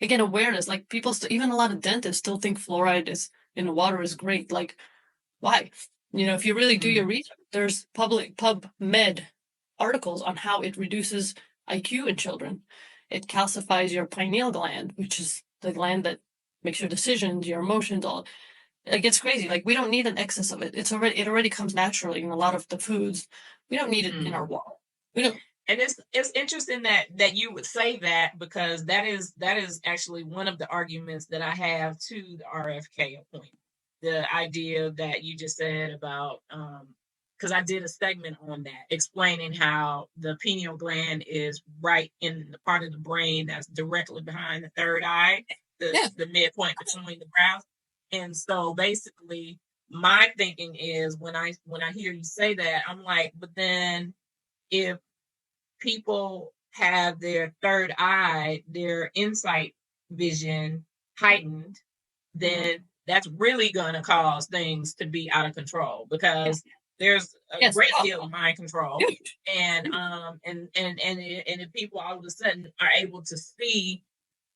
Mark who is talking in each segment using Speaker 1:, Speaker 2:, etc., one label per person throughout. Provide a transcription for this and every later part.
Speaker 1: again, awareness. Like people, even a lot of dentists still think fluoride is in the water is great. Like, why? You know, if you really do your research, there's PubMed articles on how it reduces IQ in children. It calcifies your pineal gland, which is the gland that makes your decisions, your emotions, all. It gets crazy. Like we don't need an excess of it. It already comes naturally in a lot of the foods. We don't need it in our water. We don't.
Speaker 2: And it's interesting that you would say that, because that is actually one of the arguments that I have to the RFK point. The idea that you just said about because I did a segment on that explaining how the pineal gland is right in the part of the brain that's directly behind the third eye, the midpoint between the brows. And so basically my thinking is when I hear you say that, I'm like, but then if people have their third eye, their insight vision heightened, then that's really going to cause things to be out of control, because there's a great deal of mind control. And if people all of a sudden are able to see,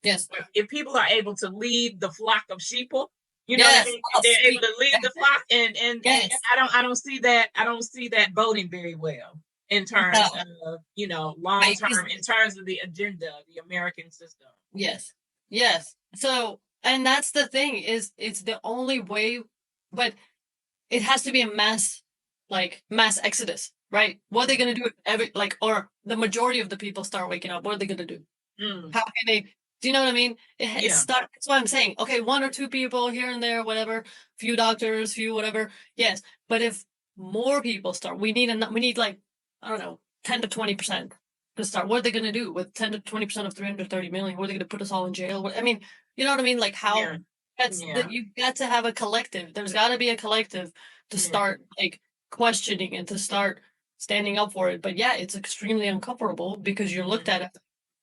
Speaker 2: if people are able to lead the flock of sheeple, you know what I mean? They're able to lead the flock, and I don't see that voting very well in terms of, you know, long term, in terms of the agenda of the American system.
Speaker 1: Yes. So, and that's the thing, is it's the only way, but it has to be a mass exodus, right? What are they going to do or the majority of the people start waking up? What are they going to do? How can they? Do you know what I mean? That's what I'm saying. Okay, 1 or 2 people here and there, whatever, few doctors, few whatever. Yes, but if more people start, we need like, I don't know, 10 to 20% to start. What are they going to do with 10 to 20% of 330 million? What are they going to put us all in jail? I mean, you know what I mean? Like how you got to have a collective. There's got to be a collective to start like questioning and to start standing up for it. But yeah, it's extremely uncomfortable because you're looked at as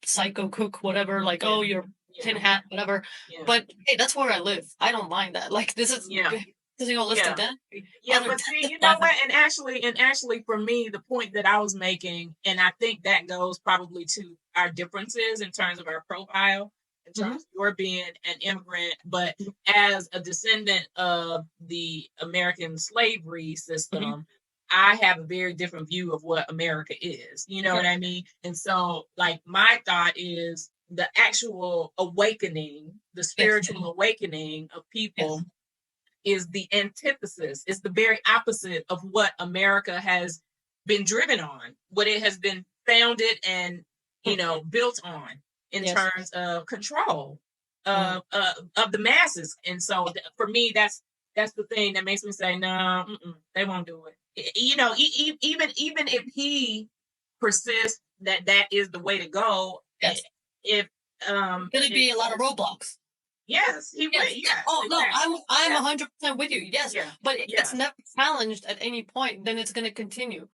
Speaker 1: psycho cook, whatever, like, oh, you're tin hat, whatever. But hey, that's where I live. I don't mind that. Like this is holistic dentistry.
Speaker 2: But see, you know what? And actually for me, the point that I was making, and I think that goes probably to our differences in terms of our profile, in terms of your being an immigrant, but as a descendant of the American slavery system, I have a very different view of what America is. You know what I mean? And so, like, my thought is the actual awakening, the spiritual awakening of people is the antithesis. It's the very opposite of what America has been driven on, what it has been founded and, you know, built on in terms of control of the masses. And so for me, that's the thing that makes me say, no, they won't do it. You know, even if he persists that is the way to go, if
Speaker 1: going to be a lot of roadblocks.
Speaker 2: Yes, he will.
Speaker 1: Yeah. Oh exactly. No, I'm 100% with you. Yes, but it's never challenged at any point. Then it's going to continue.